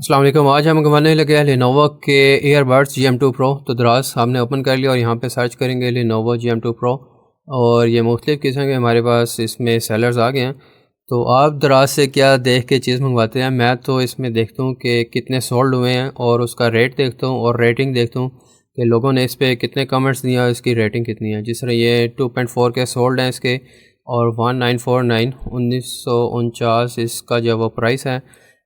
अस्सलाम वालेकुम। आज हम घुमाने लगे हैं लेनोवो के ईयरबड्स GM2 Pro। तो दराज हमने ओपन कर लिया और यहाँ पे सर्च करेंगे लेनोवो GM2 Pro और ये मुख्तलिफ़ किस्म के हमारे पास इसमें सेलर्स आ गए हैं। तो आप दराज से क्या देख के चीज़ मंगवाते हैं? मैं तो इसमें देखता हूँ कि कितने सोल्ड हुए हैं और उसका रेट देखता हूँ और रेटिंग देखता हूँ कि लोगों ने इस पर कितने कमेंट्स दिए और इसकी रेटिंग कितनी है। जिस तरह ये 2.4 के सोल्ड हैं इसके और 1949 1949 इसका जो वो प्राइस है।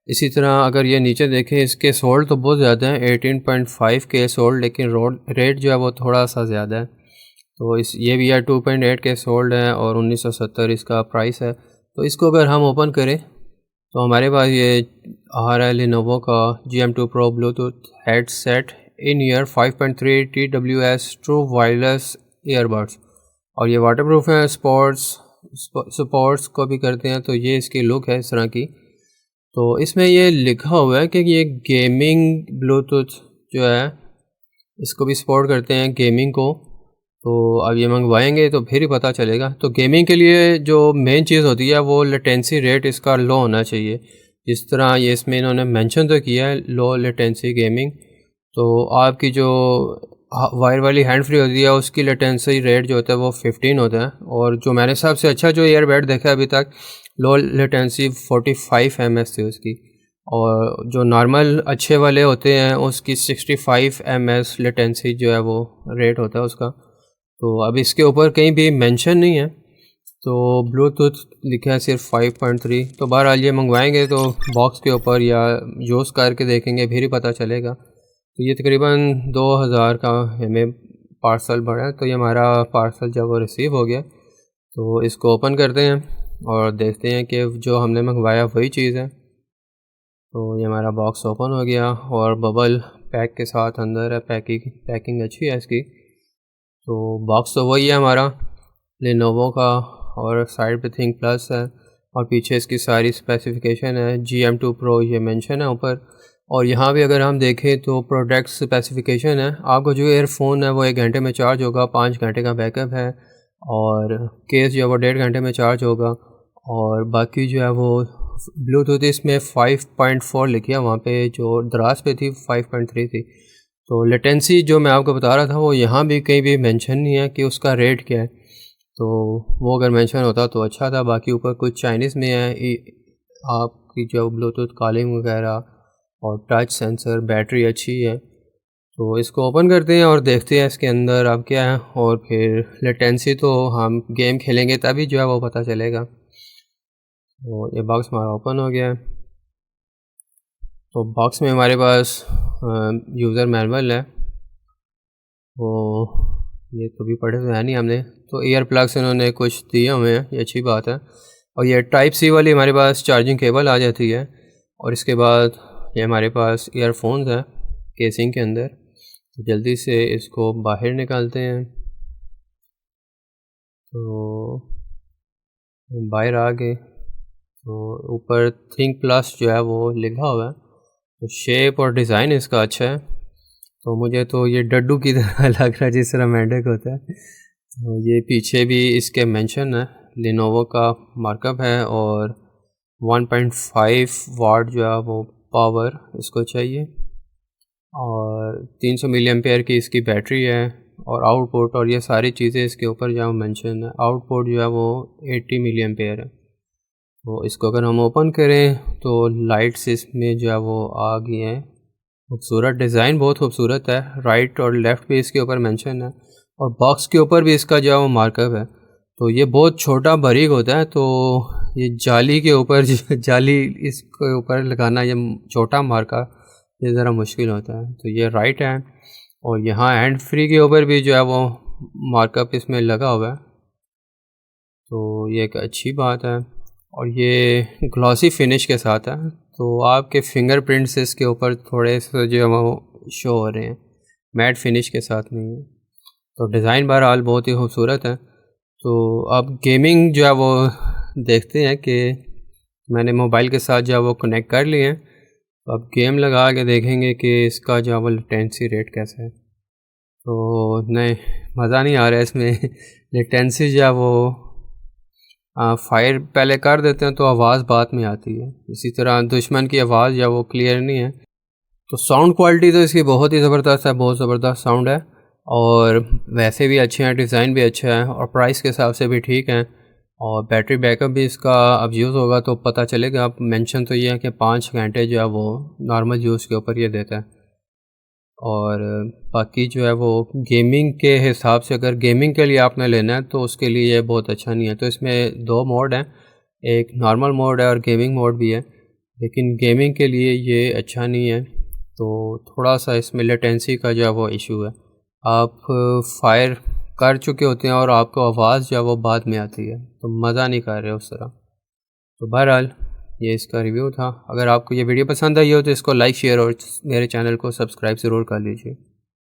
इसी तरह अगर ये नीचे देखें इसके सोल्ड तो बहुत ज़्यादा है 18.5 के सोल्ड, लेकिन रेट जो है वो थोड़ा सा ज़्यादा है। तो इस ये भी है 2.8 के सोल्ड है और 1970 इसका प्राइस है। तो इसको अगर हम ओपन करें तो हमारे पास ये आ रहा है लेनोवो का GM2 Pro Bluetooth headset in ear 5.3 TWS true wireless earbuds और ये वाटरप्रूफ है, स्पोर्ट्स को भी करते हैं। तो ये इसकी लुक है इस तरह की। तो इसमें ये लिखा हुआ है कि ये गेमिंग ब्लूटूथ जो है इसको भी सपोर्ट करते हैं, गेमिंग को। तो अब ये मंगवाएंगे तो फिर ही पता चलेगा। तो गेमिंग के लिए जो मेन चीज़ होती है वो लेटेंसी रेट इसका लो होना चाहिए। जिस तरह ये इसमें इन्होंने मेंशन तो किया है लो लेटेंसी गेमिंग। तो आपकी जो वायर वाली हैंड फ्री होती है उसकी लेटेंसी रेट जो होता है वो 15 होता है। और जो मेरे हिसाब से अच्छा जो ईयरबड देखा है अभी तक लो लेटेंसी 45 ms थी उसकी, और जो नॉर्मल अच्छे वाले होते हैं उसकी 65 ms लेटेंसी जो है वो रेट होता है उसका। तो अब इसके ऊपर कहीं भी मेंशन नहीं है, तो ब्लूटूथ लिखा है सिर्फ 5.3। तो बहरहाल ये मंगवाएंगे तो बॉक्स के ऊपर या यूज़ करके देखेंगे फिर ही पता चलेगा। तो ये तकरीबन 2000 का हमें पार्सल बढ़ा है। तो ये हमारा पार्सल जब वो रिसीव हो गया तो इसको ओपन करते हैं और देखते हैं कि जो हमने मंगवाया वही चीज़ है। तो ये हमारा बॉक्स ओपन हो गया और बबल पैक के साथ अंदर है। पैकिंग अच्छी है इसकी। तो बॉक्स तो वही है हमारा लेनोवो का और साइड पे थिंक प्लस है और पीछे इसकी सारी स्पेसिफिकेशन है। GM2 Pro ये मेंशन है ऊपर। और यहाँ भी अगर हम देखें तो प्रोडक्ट स्पेसिफिकेशन है। आपको जो एयरफोन है वो 1 घंटे में चार्ज होगा, 5 घंटे का बैकअप है और केस जो है वो 1.5 घंटे में चार्ज होगा। और बाकी जो है वो ब्लूटूथ इसमें 5.4 लिखी है, वहाँ पे जो दराज पे थी 5.3 थी। तो लेटेंसी जो मैं आपको बता रहा था वो यहाँ भी कहीं भी मेंशन नहीं है कि उसका रेट क्या है। तो वो अगर मेंशन होता तो अच्छा था। बाकी ऊपर कुछ चाइनीज़ में है आपकी जो ब्लूटूथ कॉलिंग वगैरह और टच सेंसर, बैटरी अच्छी है। तो इसको ओपन करते हैं और देखते हैं इसके अंदर अब क्या है। और फिर लेटेंसी तो हम गेम खेलेंगे तभी जो है वो पता चलेगा। तो ये बॉक्स हमारा ओपन हो गया है। तो बॉक्स में हमारे पास यूज़र मैनुअल है, वो ये कभी पढ़े तो है नहीं हमने। तो ईयर प्लग्स इन्होंने कुछ दिए हुए हैं, ये अच्छी बात है। और ये टाइप सी वाली हमारे पास चार्जिंग केबल आ जाती है। और इसके बाद ये हमारे पास ईयरफोन्स हैं केसिंग के अंदर। तो जल्दी से इसको बाहर निकालते हैं। तो बाहर आ गए तो ऊपर थिंक प्लस जो है वो लिखा हुआ है। तो शेप और डिज़ाइन इसका अच्छा है। तो मुझे तो ये डड्डू की तरह लग रहा है जिस तरह मेंढक होता है। तो ये पीछे भी इसके मेंशन है, लेनोवो का मार्कअप है और 1.5 वाट जो है वो पावर इसको चाहिए और 300 मिली एम्पेयर की इसकी बैटरी है और आउटपुट और ये सारी चीज़ें इसके ऊपर जो मेंशन है। आउटपुट जो है वो 80 मिली एम्पेयर है। तो इसको अगर हम ओपन करें तो लाइट्स इसमें जो है वो आ गई हैं। खूबसूरत डिज़ाइन, बहुत खूबसूरत है। राइट और लेफ़्ट भी इसके ऊपर मेंशन है और बॉक्स के ऊपर भी इसका जो है वो मार्कअप है। तो ये बहुत छोटा बारीक होता है। तो ये जाली के ऊपर जाली इसके ऊपर लगाना, ये छोटा मार्का ये ज़रा मुश्किल होता है। तो ये राइट है और यहाँ हैंड फ्री के ऊपर भी जो है वो मार्कअप इसमें लगा हुआ है। तो ये एक अच्छी बात है और ये ग्लॉसी फिनिश के साथ है। तो आपके फिंगरप्रिंट्स इसके ऊपर थोड़े से जो है वो शो हो रहे हैं, मैट फिनिश के साथ नहीं है। तो डिज़ाइन बहरहाल बहुत ही खूबसूरत है। तो अब गेमिंग जो है वो देखते हैं कि मैंने मोबाइल के साथ जो है वो कनेक्ट कर लिए हैं। तो अब गेम लगा के देखेंगे कि इसका जो है वो लेटेंसी रेट कैसा है। तो नहीं, मज़ा नहीं आ रहा है इसमें लेटेंसी जो है वो फायर पहले कर देते हैं तो आवाज़ बाद में आती है। इसी तरह दुश्मन की आवाज़ या वो क्लियर नहीं है। तो साउंड क्वालिटी तो इसकी बहुत ही ज़बरदस्त है, बहुत ज़बरदस्त साउंड है और वैसे भी अच्छे हैं, डिज़ाइन भी अच्छा है और प्राइस के हिसाब से भी ठीक है। और बैटरी बैकअप भी इसका अब यूज़ होगा तो पता चलेगा। अब मेंशन तो ये है कि 5 घंटे जो है वो नॉर्मल यूज़ के ऊपर ये देता है। और बाकी जो है वो गेमिंग के हिसाब से, अगर गेमिंग के लिए आपने लेना है तो उसके लिए ये बहुत अच्छा नहीं है। तो इसमें 2 मोड हैं, एक नॉर्मल मोड है और गेमिंग मोड भी है, लेकिन गेमिंग के लिए ये अच्छा नहीं है। तो थोड़ा-सा इसमें लेटेंसी का जो है वो इशू है। आप फायर कर चुके होते हैं और आपको आवाज़ जो है वो बाद में आती है, तो मज़ा नहीं कर रहे उस तरह। तो बहरहाल ये इसका रिव्यू था। अगर आपको ये वीडियो पसंद आई हो तो इसको लाइक, शेयर और मेरे चैनल को सब्सक्राइब ज़रूर कर लीजिए।